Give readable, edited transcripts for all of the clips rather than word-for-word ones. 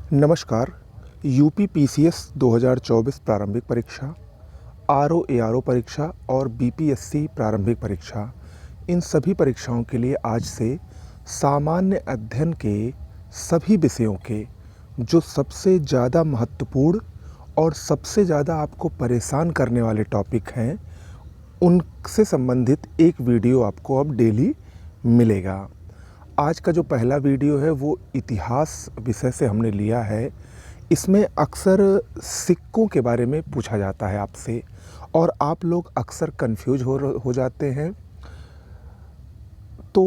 नमस्कार। UP PCS 2024 प्रारंभिक परीक्षा, आरओ एआरओ परीक्षा और बीपीएससी प्रारंभिक परीक्षा, इन सभी परीक्षाओं के लिए आज से सामान्य अध्ययन के सभी विषयों के जो सबसे ज़्यादा महत्वपूर्ण और सबसे ज़्यादा आपको परेशान करने वाले टॉपिक हैं, उनसे संबंधित एक वीडियो आपको अब डेली मिलेगा। आज का जो पहला वीडियो है वो इतिहास विषय से हमने लिया है। इसमें अक्सर सिक्कों के बारे में पूछा जाता है आपसे और आप लोग अक्सर कंफ्यूज हो जाते हैं। तो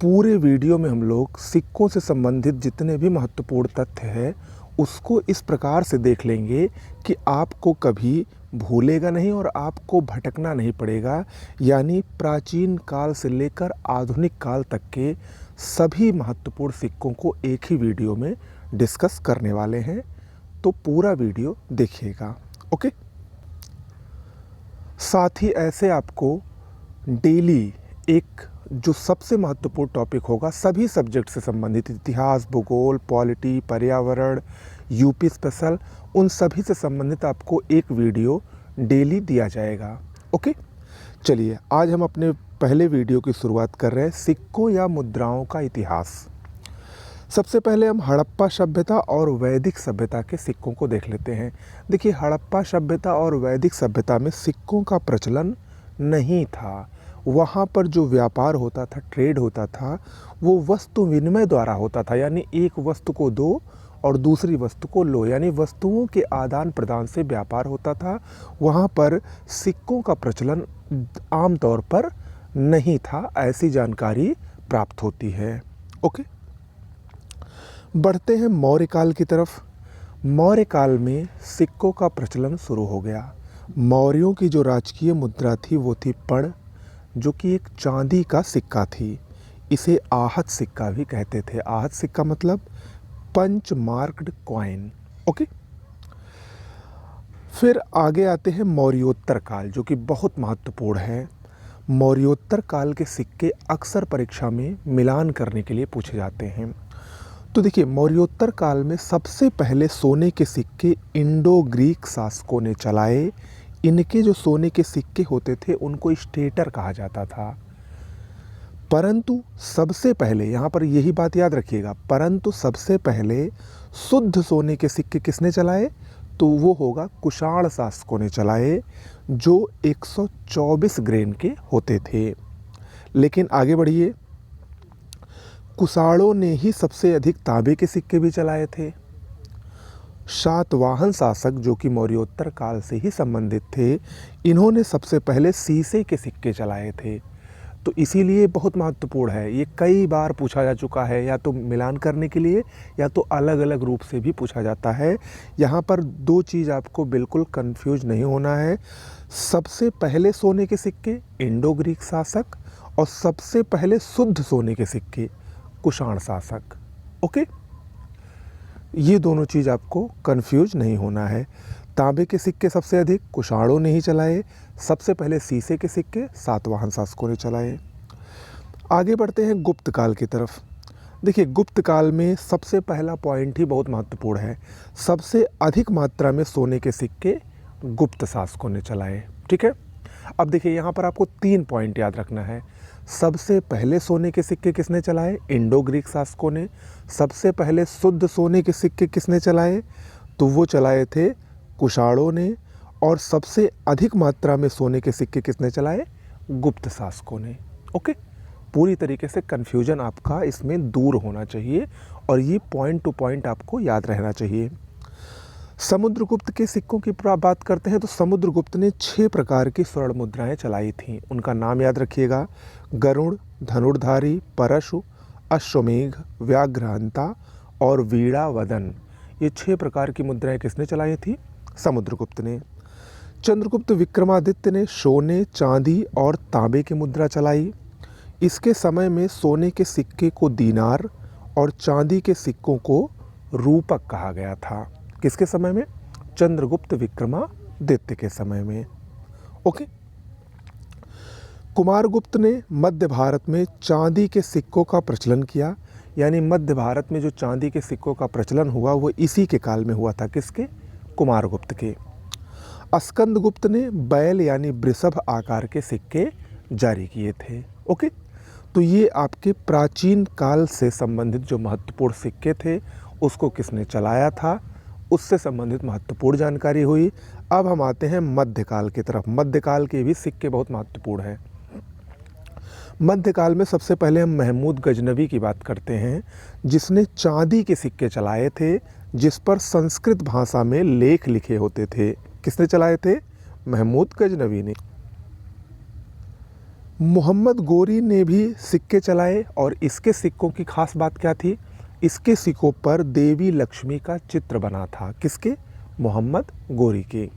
पूरे वीडियो में हम लोग सिक्कों से संबंधित जितने भी महत्वपूर्ण तथ्य हैं उसको इस प्रकार से देख लेंगे कि आपको कभी भूलेगा नहीं और आपको भटकना नहीं पड़ेगा। यानी प्राचीन काल से लेकर आधुनिक काल तक के सभी महत्वपूर्ण सिक्कों को एक ही वीडियो में डिस्कस करने वाले हैं। तो पूरा वीडियो देखिएगा, ओके। साथ ही ऐसे आपको डेली एक जो सबसे महत्वपूर्ण टॉपिक होगा सभी सब्जेक्ट से संबंधित, इतिहास, भूगोल, पॉलिटी, पर्यावरण, यूपी स्पेशल, उन सभी से संबंधित आपको एक वीडियो डेली दिया जाएगा, ओके। चलिए आज हम अपने पहले वीडियो की शुरुआत कर रहे हैं, सिक्कों या मुद्राओं का इतिहास। सबसे पहले हम हड़प्पा सभ्यता और वैदिक सभ्यता के सिक्कों को देख लेते हैं। देखिए, हड़प्पा सभ्यता और वैदिक सभ्यता में सिक्कों का प्रचलन नहीं था। वहाँ पर जो व्यापार होता था, ट्रेड होता था, वो वस्तु विनिमय द्वारा होता था। यानी एक वस्तु को दो और दूसरी वस्तु को लो, यानी वस्तुओं के आदान प्रदान से व्यापार होता था। वहाँ पर सिक्कों का प्रचलन आमतौर पर नहीं था, ऐसी जानकारी प्राप्त होती है, ओके। बढ़ते हैं मौर्य काल की तरफ। मौर्य काल में सिक्कों का प्रचलन शुरू हो गया। मौर्यों की जो राजकीय मुद्रा थी वो थी पण, जो कि एक चांदी का सिक्का थी। इसे आहत सिक्का भी कहते थे। आहत सिक्का मतलब पंच मार्क्ड कॉइन, ओके। फिर आगे आते हैं मौर्योत्तर काल, जो कि बहुत महत्वपूर्ण है। मौर्योत्तर काल के सिक्के अक्सर परीक्षा में मिलान करने के लिए पूछे जाते हैं। तो देखिए, मौर्योत्तर काल में सबसे पहले सोने के सिक्के इंडो ग्रीक शासकों ने चलाए। इनके जो सोने के सिक्के होते थे उनको स्टेटर कहा जाता था। परंतु सबसे पहले, यहाँ पर यही बात याद रखिएगा, परंतु सबसे पहले शुद्ध सोने के सिक्के किसने चलाए? तो वो होगा कुषाण शासकों ने चलाए, जो 124 ग्रेन के होते थे। लेकिन आगे बढ़िए, कुषाणों ने ही सबसे अधिक तांबे के सिक्के भी चलाए थे। सातवाहन शासक, जो कि मौर्योत्तर काल से ही संबंधित थे, इन्होंने सबसे पहले शीशे के सिक्के चलाए थे। तो इसीलिए बहुत महत्वपूर्ण है। ये कई बार पूछा जा चुका है, या तो मिलान करने के लिए या तो अलग अलग रूप से भी पूछा जाता है। यहाँ पर दो चीज़ आपको बिल्कुल कंफ्यूज नहीं होना है। सबसे पहले सोने के सिक्के इंडो ग्रीक शासक और सबसे पहले शुद्ध सोने के सिक्के कुषाण शासक, ओके। ये दोनों चीज़ आपको कंफ्यूज नहीं होना है। तांबे के सिक्के सबसे अधिक कुषाणों ने ही चलाए। सबसे पहले शीशे के सिक्के सातवाहन शासकों ने चलाए। आगे बढ़ते हैं गुप्त काल की तरफ। देखिए, गुप्त काल में सबसे पहला पॉइंट ही बहुत महत्वपूर्ण है। सबसे अधिक मात्रा में सोने के सिक्के गुप्त शासकों ने चलाए, ठीक है। अब देखिए, यहाँ पर आपको 3 पॉइंट याद रखना है। सबसे पहले सोने के सिक्के किसने चलाए? इंडो ग्रीक शासकों ने। सबसे पहले शुद्ध सोने के सिक्के किसने चलाए? तो वो चलाए थे कुषाणों ने। और सबसे अधिक मात्रा में सोने के सिक्के किसने चलाए? गुप्त शासकों ने, ओके। पूरी तरीके से कन्फ्यूजन आपका इसमें दूर होना चाहिए और ये पॉइंट टू पॉइंट आपको याद रहना चाहिए। समुद्रगुप्त के सिक्कों की बात करते हैं तो समुद्रगुप्त ने 6 प्रकार की स्वर्ण मुद्राएं चलाई थीं। उनका नाम याद रखिएगा: गरुड़, धनुर्धारी, परशु, अश्वमेघ, व्याघ्रहंता और वीणावदन। ये 6 प्रकार की मुद्राएं किसने चलाई थी? समुद्रगुप्त ने। चंद्रगुप्त विक्रमादित्य ने सोने, चांदी और तांबे की मुद्रा चलाई। इसके समय में सोने के सिक्के को दीनार और चांदी के सिक्कों को रूपक कहा गया था। किसके समय में? चंद्रगुप्त विक्रमादित्य के समय में, ओके। कुमारगुप्त ने मध्य भारत में चांदी के सिक्कों का प्रचलन किया। यानी मध्य भारत में जो चांदी के सिक्कों का प्रचलन हुआ वो इसी के काल में हुआ था। किसके? कुमारगुप्त के। स्कंदगुप्त ने बैल यानी वृषभ आकार के सिक्के जारी किए थे। ओके, तो ये आपके प्राचीन काल से संबंधित जो महत्वपूर्ण सिक्के थे उसको किसने चलाया था, उससे संबंधित महत्वपूर्ण जानकारी हुई। अब हम आते हैं मध्यकाल की तरफ। मध्यकाल के भी सिक्के बहुत महत्वपूर्ण हैं। मध्यकाल में सबसे पहले हम महमूद गजनवी की बात करते हैं, जिसने चांदी के सिक्के चलाए थे जिस पर संस्कृत भाषा में लेख लिखे होते थे। किसने चलाए थे? महमूद गजनवी ने। मोहम्मद गोरी ने भी सिक्के चलाए और इसके सिक्कों की खास बात क्या थी? इसके सिक्कों पर देवी लक्ष्मी का चित्र बना था। किसके? मोहम्मद गोरी के।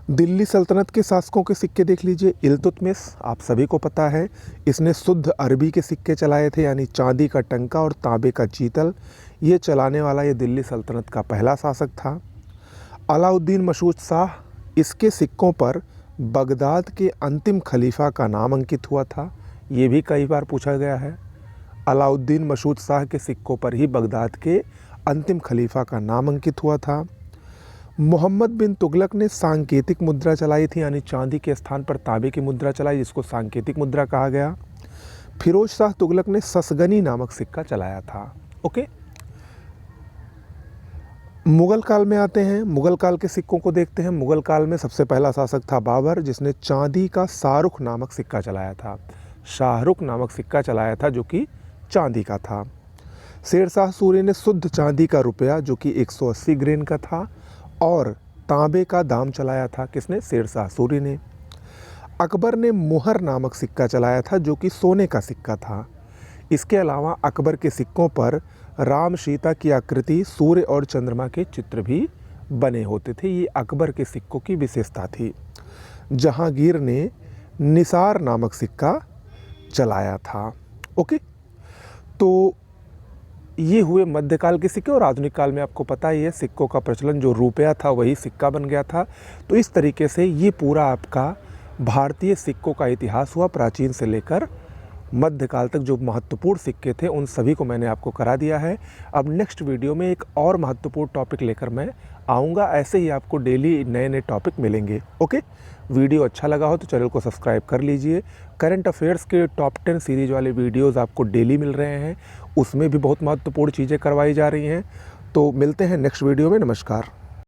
दिल्ली सल्तनत के शासकों के सिक्के देख लीजिए। इल्तुतमिश, आप सभी को पता है, इसने शुद्ध अरबी के सिक्के चलाए थे, यानी चांदी का टंका और तांबे का चीतल। ये चलाने वाला ये दिल्ली सल्तनत का पहला शासक था। अलाउद्दीन मसूद शाह, इसके सिक्कों पर बगदाद के अंतिम खलीफा का नाम अंकित हुआ था। ये भी कई बार पूछा गया है। अलाउद्दीन मसूद शाह के सिक्कों पर ही बगदाद के अंतिम खलीफा का नाम अंकित हुआ था। मोहम्मद बिन तुगलक ने सांकेतिक मुद्रा चलाई थी, यानी चांदी के स्थान पर तांबे की मुद्रा चलाई, जिसको सांकेतिक मुद्रा कहा गया। फिरोज शाह तुगलक ने ससगनी नामक सिक्का चलाया था। ओके, मुगल काल में आते हैं। मुगल काल के सिक्कों को देखते हैं। मुगल काल में सबसे पहला शासक था बाबर, जिसने चांदी का शाहरुख नामक सिक्का चलाया था। शाहरुख नामक सिक्का चलाया था जो कि चांदी का था। शेरशाह सूरी ने शुद्ध चांदी का रुपया जो कि 180 ग्रेन का था और तांबे का दाम चलाया था। किसने? शेरशाह सूरी ने। अकबर ने मुहर नामक सिक्का चलाया था जो कि सोने का सिक्का था। इसके अलावा अकबर के सिक्कों पर राम सीता की आकृति, सूर्य और चंद्रमा के चित्र भी बने होते थे। ये अकबर के सिक्कों की विशेषता थी। जहांगीर ने निसार नामक सिक्का चलाया था। ओके, तो ये हुए मध्यकाल के सिक्के। और आधुनिक काल में आपको पता ही है, सिक्कों का प्रचलन जो रुपया था वही सिक्का बन गया था। तो इस तरीके से ये पूरा आपका भारतीय सिक्कों का इतिहास हुआ, प्राचीन से लेकर मध्यकाल तक जो महत्वपूर्ण सिक्के थे उन सभी को मैंने आपको करा दिया है। अब नेक्स्ट वीडियो में एक और महत्वपूर्ण टॉपिक लेकर मैं आऊँगा। ऐसे ही आपको डेली नए नए टॉपिक मिलेंगे। ओके, वीडियो अच्छा लगा हो तो चैनल को सब्सक्राइब कर लीजिए। करंट अफेयर्स के टॉप 10 सीरीज वाले वीडियोज़ आपको डेली मिल रहे हैं, उसमें भी बहुत महत्वपूर्ण चीज़ें करवाई जा रही हैं। तो मिलते हैं नेक्स्ट वीडियो में। नमस्कार।